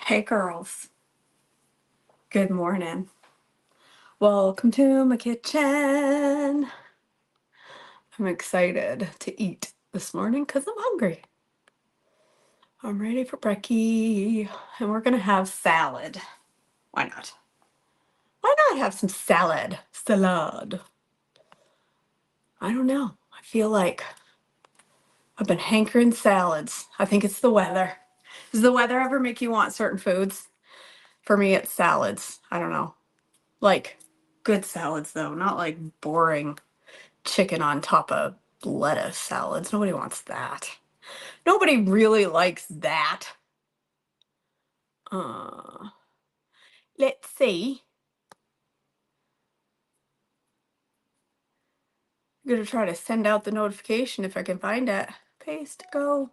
Hey girls, good morning. Welcome to my kitchen. I'm excited to eat this morning because I'm hungry. I'm ready for brekkie and we're gonna have salad. Why not? Why not have some salad? Salad. I don't know. I feel like I've been hankering salads. I think it's the weather. Does the weather ever make you want certain foods? For me, it's salads. I don't know. Like good salads though, not like boring chicken on top of lettuce salads. Nobody wants that. Nobody really likes that. Uh, let's see. I'm gonna try to send out the notification if I can find it. Paste, go.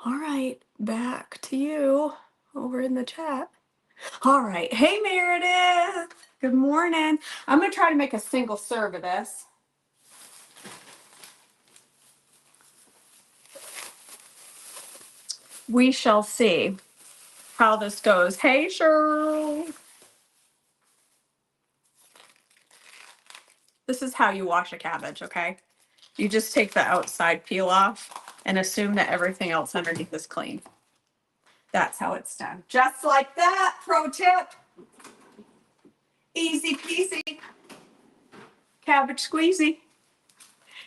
All right, back to you over in the chat. All right, hey Meredith. Good morning. I'm gonna try to make a single serve of this. We shall see how this goes. Hey, Cheryl. This is how you wash a cabbage, okay? You just take the outside peel off and assume that everything else underneath is clean. That's how it's done. Just like that, pro tip. Easy peasy. Cabbage squeezy.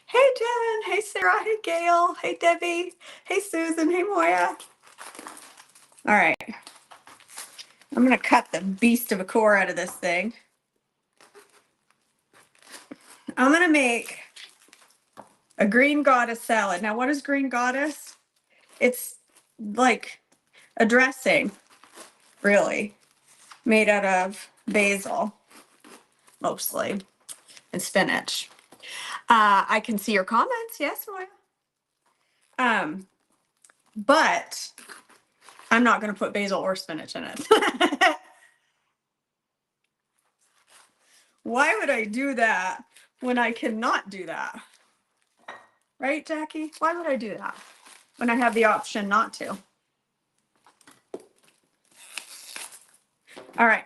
Hey, Jen. Hey, Sarah. Hey, Gail. Hey, Debbie. Hey, Susan. Hey, Moya. All right. I'm going to cut the beast of a core out of this thing. I'm going to make a green goddess salad. Now, what is green goddess? It's like a dressing, really, made out of basil, mostly, and spinach. I can see your comments. Yes, Moya. But I'm not going to put basil or spinach in it. Why would I do that when I cannot do that? Right, Jackie? Why would I do that when I have the option not to? All right.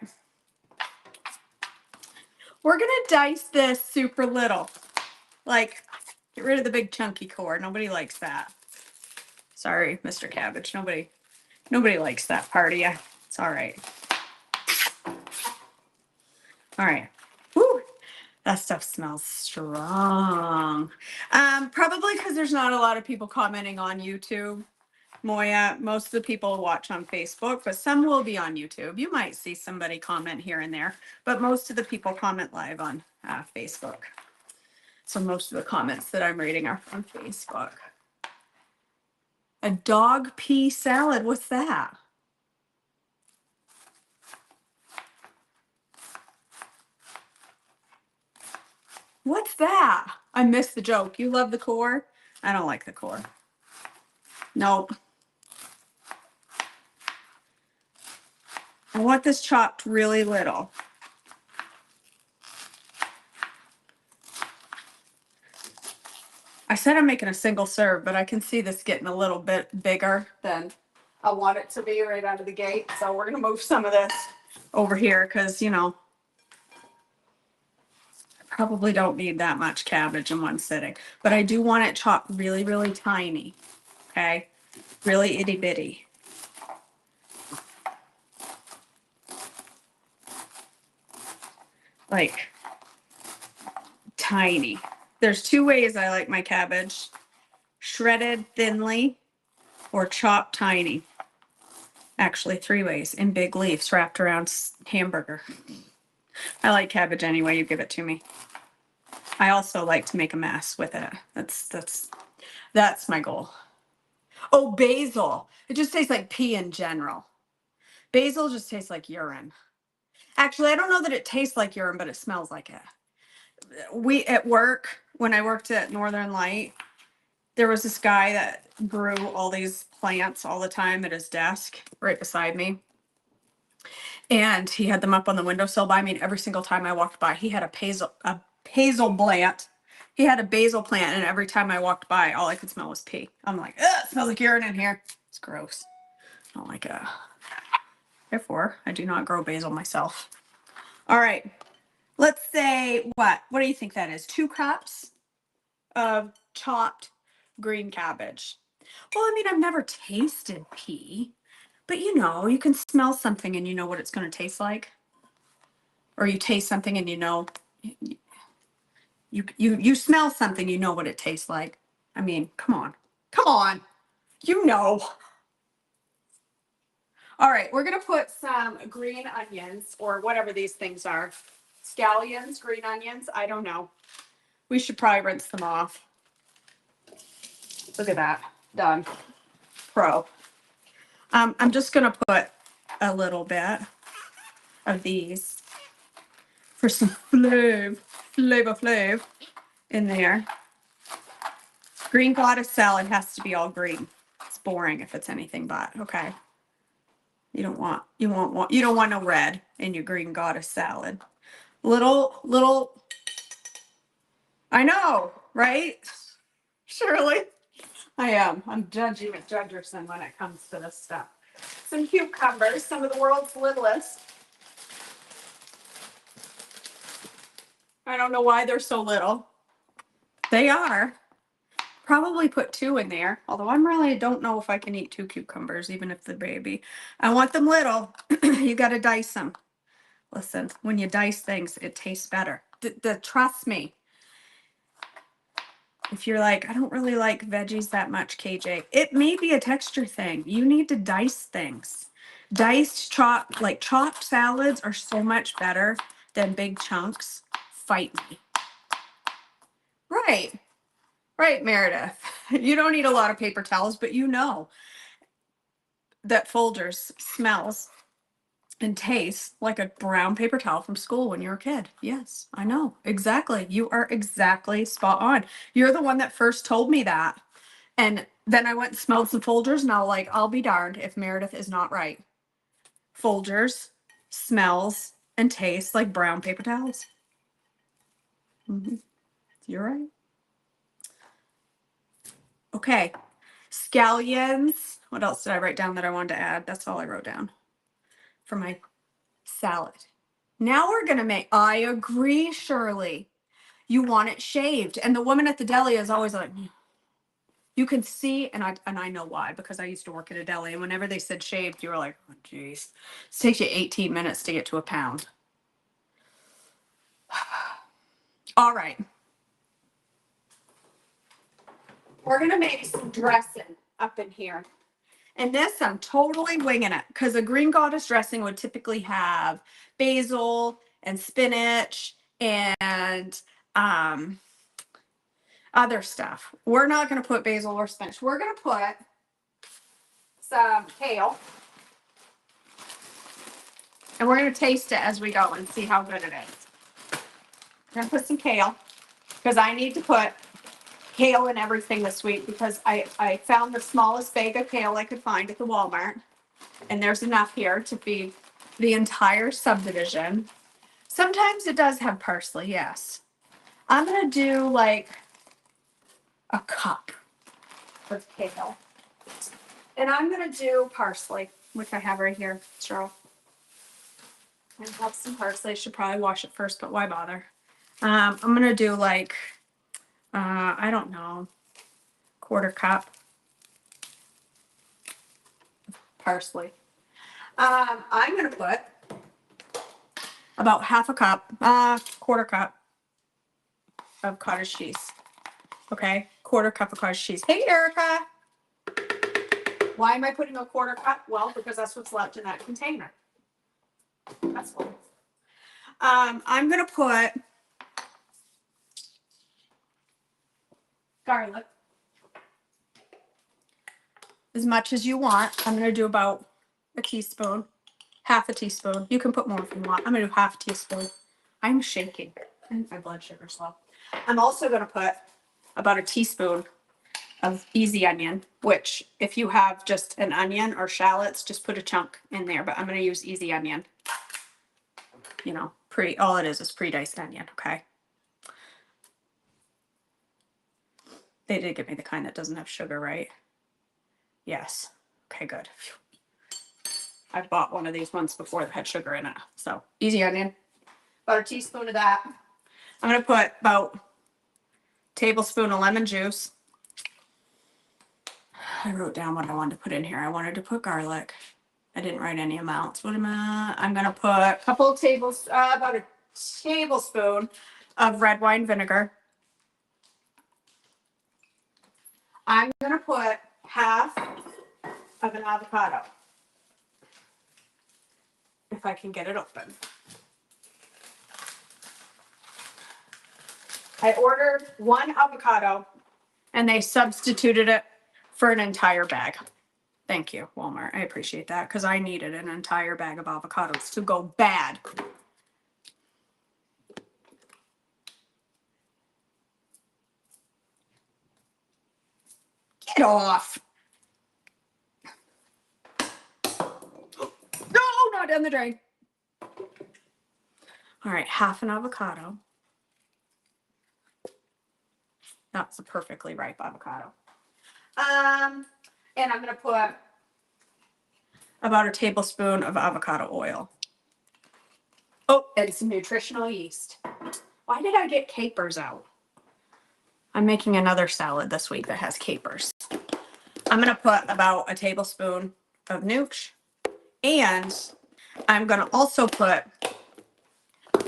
We're going to dice this super little. Like, get rid of the big chunky core. Nobody likes that. Sorry, Mr. Cabbage. Nobody likes that part of you. It's all right. All right. Whew. That stuff smells strong. Probably because there's not a lot of people commenting on YouTube. Moya, most of the people watch on Facebook, but some will be on YouTube. You might see somebody comment here and there, but most of the people comment live on Facebook. So most of the comments that I'm reading are from Facebook. A dog pea salad, what's that? What's that? I missed the joke. You love the core? I don't like the core. Nope. I want this chopped really little. I said I'm making a single serve, but I can see this getting a little bit bigger than I want it to be right out of the gate. So we're going to move some of this over here because, you know, I probably don't need that much cabbage in one sitting. But I do want it chopped really, really tiny. Okay? Really itty bitty. Like, tiny. There's two ways I like my cabbage. Shredded thinly or chopped tiny. Actually, three ways in big leaves wrapped around hamburger. I like cabbage any way you give it to me. I also like to make a mess with it. That's my goal. Oh, basil. It just tastes like pee in general. Basil just tastes like urine. Actually, I don't know that it tastes like urine, but it smells like it. We at work, when I worked at Northern Light, there was this guy that grew all these plants all the time at his desk right beside me. And he had them up on the windowsill by me, and every single time I walked by, he had a basil plant. He had a basil plant, and every time I walked by, all I could smell was pee. I'm like, ugh, it smells like urine in here. It's gross. I don't like it. Therefore, I do not grow basil myself. All right. Let's say what? What do you think that is? 2 cups of chopped green cabbage. Well, I mean, I've never tasted pea, but you know, you can smell something and you know what it's going to taste like. Or you taste something and you know, you smell something, you know what it tastes like. I mean, come on. Come on. You know. All right, we're going to put some green onions or whatever these things are. Scallions, green onions, I don't know. We should probably rinse them off. Look at that. Done. Pro. I'm just going to put a little bit of these for some flavor in there. Green goddess salad has to be all green. It's boring if it's anything but, okay. You don't want no red in your green goddess salad. Little, I know, right? Shirley, I am. I'm judgy McJudgerson when it comes to this stuff. Some cucumbers, some of the world's littlest. I don't know why they're so little. They are. Probably put 2 in there, although don't know if I can eat 2 cucumbers, even if they're baby. I want them little. You got to dice them. Listen, when you dice things, it tastes better. Trust me. If you're like, I don't really like veggies that much, KJ, it may be a texture thing. You need to dice things. Chopped salads are so much better than big chunks. Fight me. Right. Right, Meredith. You don't need a lot of paper towels, but you know that Folgers smells and tastes like a brown paper towel from school when you were a kid. Yes, I know. Exactly. You are exactly spot on. You're the one that first told me that. And then I went and smelled some Folgers and I was like, I'll be darned if Meredith is not right. Folgers smells and tastes like brown paper towels. You're right. Okay. Scallions. What else did I write down that I wanted to add? That's all I wrote down for my salad. Now we're going to make, I agree, Shirley. You want it shaved. And the woman at the deli is always like, you can see, and I know why, because I used to work at a deli, and whenever they said shaved, you were like, oh, geez. It takes you 18 minutes to get to a pound. All right. We're going to make some dressing up in here. And this, I'm totally winging it, because a green goddess dressing would typically have basil and spinach and other stuff. We're not going to put basil or spinach. We're going to put some kale. And we're going to taste it as we go and see how good it is. I'm going to put some kale because I need to put kale in everything this week because I found the smallest bag of kale I could find at the Walmart. And there's enough here to feed the entire subdivision. Sometimes it does have parsley, yes. I'm going to do like a cup of kale. And I'm going to do parsley, which I have right here, Cheryl. I have some parsley. I should probably wash it first, but why bother? I'm going to do like, I don't know, 1/4 cup parsley. I'm going to put about 1/2 cup, 1/4 cup of cottage cheese. Okay, 1/4 cup of cottage cheese. Hey, Erica. Why am I putting a 1/4 cup? Well, because that's what's left in that container. That's full. I'm going to put garlic. As much as you want. I'm going to do about a teaspoon, 1/2 teaspoon. You can put more if you want. I'm going to do 1/2 teaspoon. I'm shaking. My blood sugar's low. I'm also going to put about a teaspoon of easy onion, which if you have just an onion or shallots, just put a chunk in there. But I'm going to use easy onion. You know, all it is pre-diced onion, okay? They did give me the kind that doesn't have sugar, right? Yes. Okay, good. I bought one of these once before that had sugar in it. So easy onion. About a teaspoon of that. I'm going to put about a tablespoon of lemon juice. I wrote down what I wanted to put in here. I wanted to put garlic. I didn't write any amounts. What am I? I'm going to put a couple of about a tablespoon of red wine vinegar. I'm going to put half of an avocado. If I can get it open. I ordered one avocado and they substituted it for an entire bag. Thank you, Walmart. I appreciate that because I needed an entire bag of avocados to go bad. Get off. No, not down the drain. All right, half an avocado. That's a perfectly ripe avocado. And I'm going to put about a tablespoon of avocado oil. Oh, and some nutritional yeast. Why did I get capers out? I'm making another salad this week that has capers. I'm going to put about a tablespoon of nooch. And I'm going to also put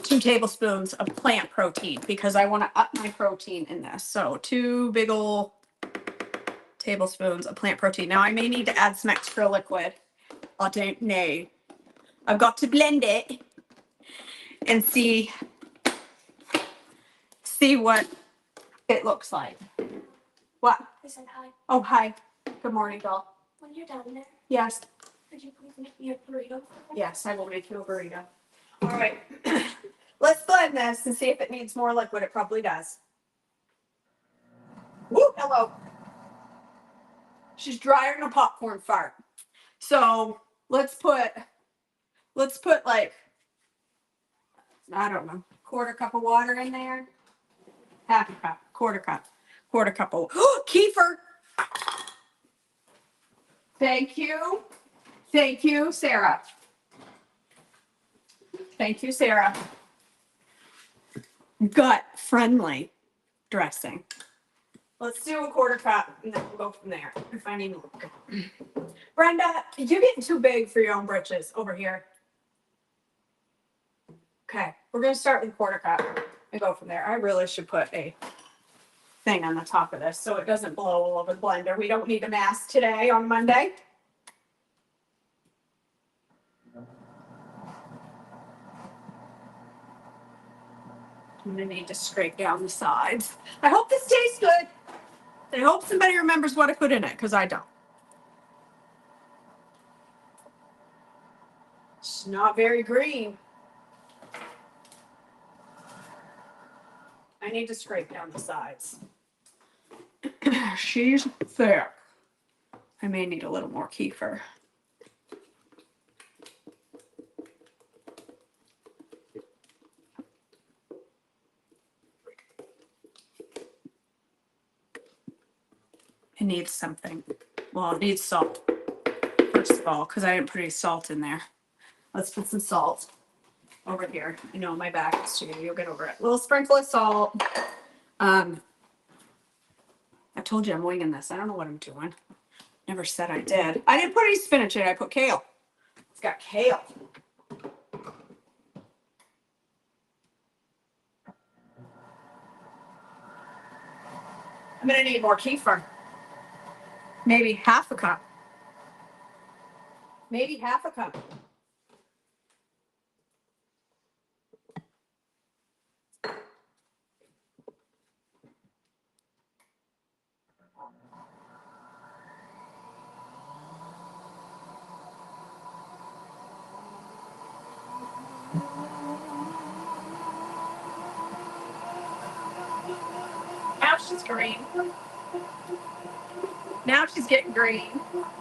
2 tablespoons of plant protein because I want to up my protein in this. So 2 big ol' tablespoons of plant protein. Now I may need to add some extra liquid. I don't know. I've got to blend it and see what it looks like. What? I said hi. Oh, hi. Good morning, doll. When you're down there, Yes. could you please make me a burrito? Yes, I will make you a burrito. All right. Let's blend this and see if it needs more liquid. It probably does. Woo, hello. She's drier than a popcorn fart. So let's put like, I don't know, quarter cup of water in there. Half a cup, quarter cup of kefir. Thank you. Thank you, Sarah. Thank you, Sarah. Gut friendly dressing. Let's do a quarter cup and then we'll go from there if I need more. Brenda, you're getting too big for your own britches over here. Okay, we're going to start with a quarter cup and go from there. I really should put a thing on the top of this so it doesn't blow all over the blender. We don't need a mask today on Monday. I'm going to need to scrape down the sides. I hope this tastes good. I hope somebody remembers what I put in it because I don't. It's not very green. I need to scrape down the sides. She's thick. I may need a little more kefir. It needs something. Well, it needs salt, first of all, because I didn't put any salt in there. Let's put some salt over here. I know my back is to you. You'll get over it. A little sprinkle of salt. I told you I'm winging this. I don't know what I'm doing. Never said I did. I didn't put any spinach in it. I put kale. It's got kale. I'm going to need more kefir. Maybe half a cup. Maybe half a cup. Now she's green. Now she's getting green. All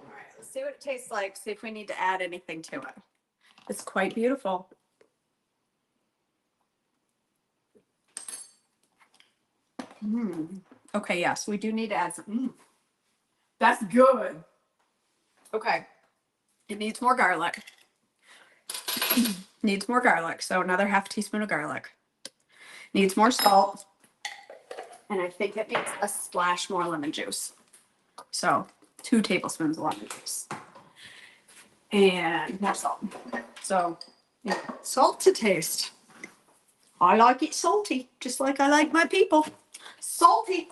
right, let's see what it tastes like. See if we need to add anything to it. It's quite beautiful. Okay, yes, we do need to add some. That's good. Okay. It needs more garlic. Needs more garlic. So another half teaspoon of garlic. Needs more salt. And I think it needs a splash more lemon juice. So 2 tablespoons of lemon juice. And more salt. So yeah, salt to taste. I like it salty, just like I like my people. Salty.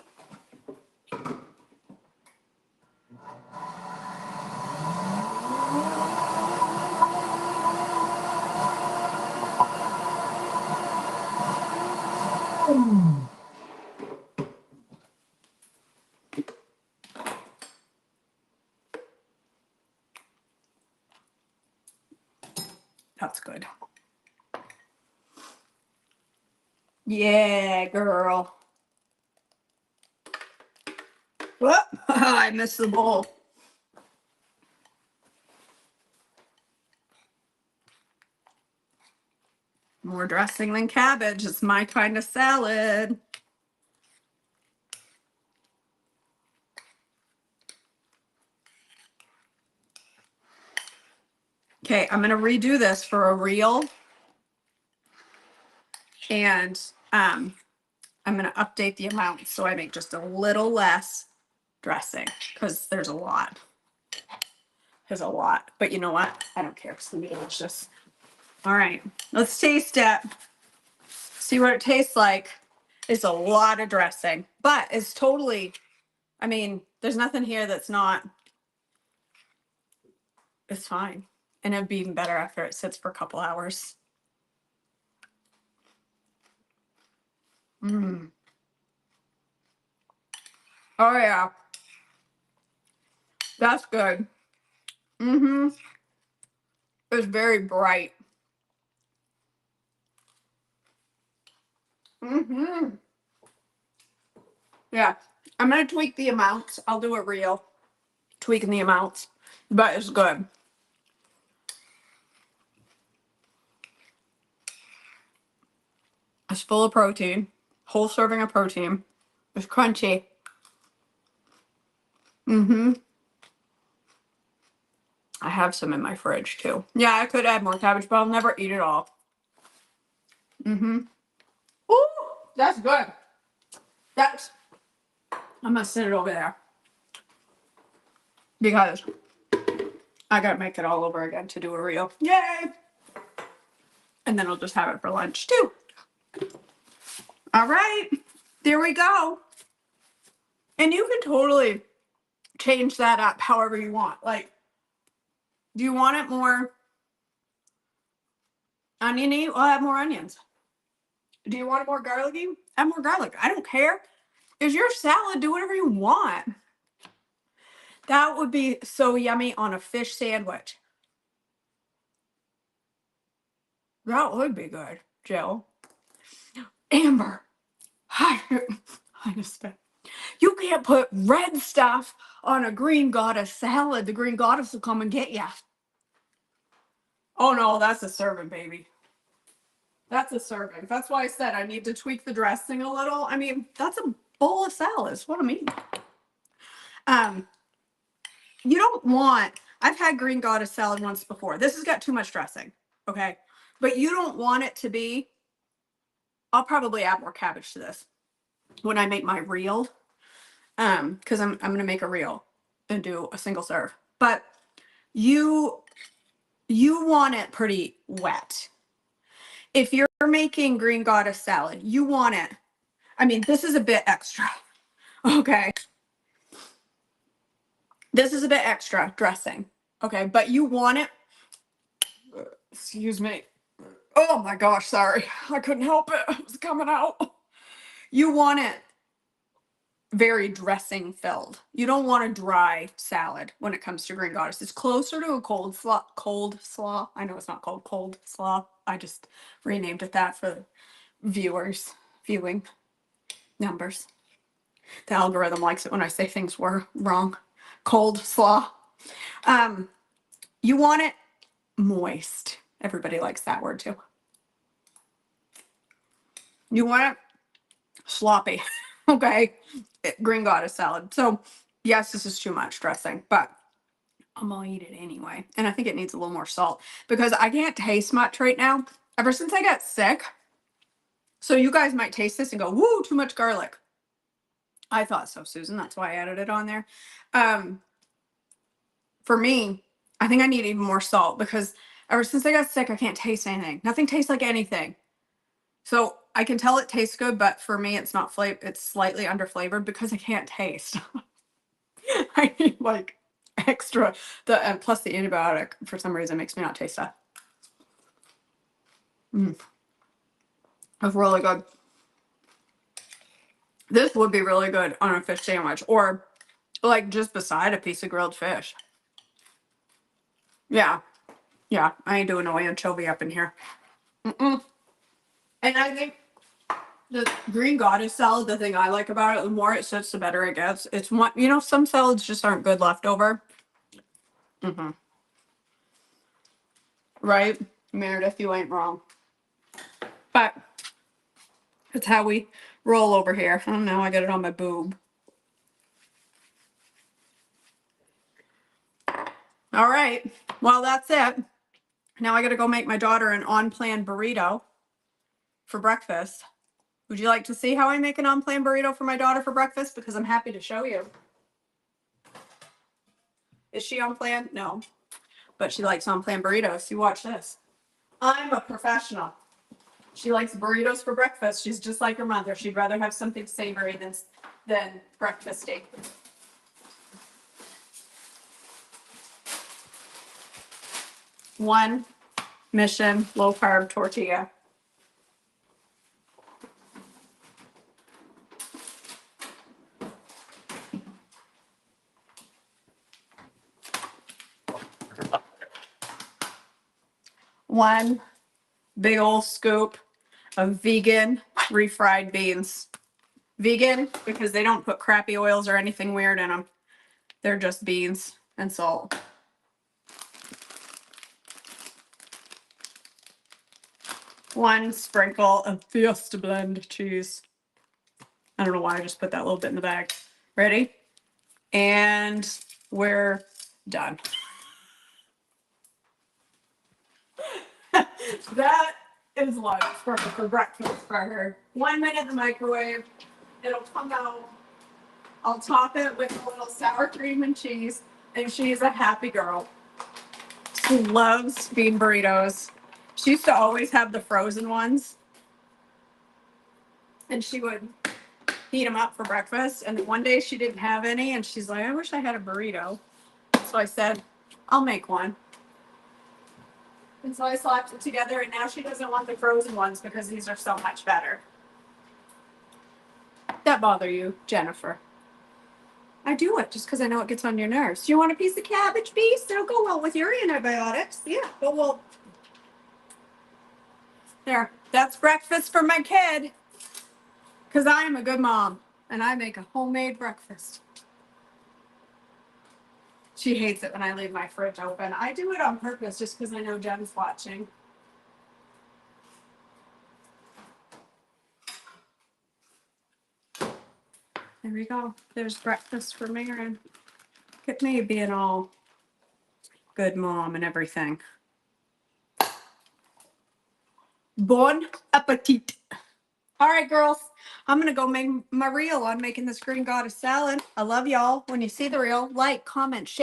That's good. Yeah, girl. Whoop. I missed the bowl. More dressing than cabbage. It's my kind of salad. Okay, I'm gonna redo this for a reel. And I'm gonna update the amount so I make just a little less dressing because there's a lot. There's a lot. But you know what? I don't care. It's gonna be delicious. All right, let's taste it. See what it tastes like. It's a lot of dressing, but it's totally, I mean, there's nothing here that's not, it's fine. And it'd be even better after it sits for a couple hours. Mm. Oh yeah. That's good. Mm-hmm. It's very bright. Mm-hmm. Yeah. I'm gonna tweak the amounts. I'll do a reel tweaking the amounts, but it's good. It's full of protein. Whole serving of protein. It's crunchy. Mm-hmm. I have some in my fridge too. Yeah, I could add more cabbage, but I'll never eat it all. Mm-hmm. Ooh, that's good. That's, I'm gonna sit it over there because I gotta make it all over again to do a reel. Yay! And then I'll just have it for lunch too. All right, there we go. And you can totally change that up however you want. Like, do you want it more oniony? Well, add more onions. Do you want it more garlicky? Add more garlic. I don't care. It's your salad. Do whatever you want. That would be so yummy on a fish sandwich. That would be good, Jill. Amber, I just, you can't put red stuff on a green goddess salad. The green goddess will come and get you. Oh no, that's a serving, baby. That's a serving. That's why I said I need to tweak the dressing a little. I mean, that's a bowl of salads. What I mean. You don't want, I've had green goddess salad once before. This has got too much dressing. Okay. But you don't want it to be, I'll probably add more cabbage to this when I make my reel. Because I'm gonna make a reel and do a single serve. But you want it pretty wet. If you're making green goddess salad, you want it, I mean, this is a bit extra. Okay. This is a bit extra dressing. Okay, but you want it, excuse me. Oh my gosh, sorry. I couldn't help it. It was coming out. You want it very dressing filled. You don't want a dry salad when it comes to green goddess. It's closer to a cold slaw. I know it's not called cold slaw. I just renamed it that for viewers, viewing numbers. The algorithm likes it when I say things were wrong. Cold slaw. You want it moist. Everybody likes that word too. You want it sloppy. Okay. Green goddess salad. So, yes, this is too much dressing, but I'm gonna eat it anyway. And I think it needs a little more salt because I can't taste much right now. Ever since I got sick. So, you guys might taste this and go, woo, too much garlic. I thought so, Susan. That's why I added it on there. For me, I think I need even more salt because ever since I got sick, I can't taste anything. Nothing tastes like anything. So I can tell it tastes good, but for me, it's not flavor. It's slightly under flavored because I can't taste. I need like extra plus the antibiotic for some reason makes me not taste that. It's really good. This would be really good on a fish sandwich or like just beside a piece of grilled fish. Yeah. Yeah. I ain't doing no anchovy up in here. And I think the green goddess salad, the thing I like about it, the more it sits, the better it gets. It's one, some salads just aren't good leftover. Right? Meredith, you ain't wrong. But it's how we roll over here. Oh no, I got it on my boob. All right. Well, that's it. Now I got to go make my daughter an on-plan burrito for breakfast. Would you like to see how I make an on-plan burrito for my daughter for breakfast? Because I'm happy to show you. Is she on plan? No. But she likes on-plan burritos. You watch this. I'm a professional. She likes burritos for breakfast. She's just like her mother. She'd rather have something savory than breakfasty. One Mission low carb tortilla. One big old scoop of vegan refried beans. Vegan because they don't put crappy oils or anything weird in them. They're just beans and salt. One sprinkle of Fiesta blend cheese. I don't know why I just put that little bit in the bag. Ready? And we're done. That is lunch for breakfast for her. 1 minute in the microwave. It'll come out. I'll top it with a little sour cream and cheese, and she's a happy girl. She loves bean burritos. She used to always have the frozen ones, and she would heat them up for breakfast. And one day she didn't have any, and she's like, I wish I had a burrito. So I said, I'll make one. And so I slapped it together, and now she doesn't want the frozen ones because these are so much better. That bother you, Jennifer? I do it just because I know it gets on your nerves. Do you want a piece of cabbage, beast? It'll go well with your antibiotics. Yeah, but well. There, that's breakfast for my kid. Because I am a good mom, and I make a homemade breakfast. She hates it when I leave my fridge open. I do it on purpose just because I know Jen's watching. There we go. There's breakfast for Marin. Look at me being all good mom and everything. Bon appetit. All right, girls. I'm going to go make my reel on making this green goddess salad. I love y'all. When you see the reel, like, comment, share.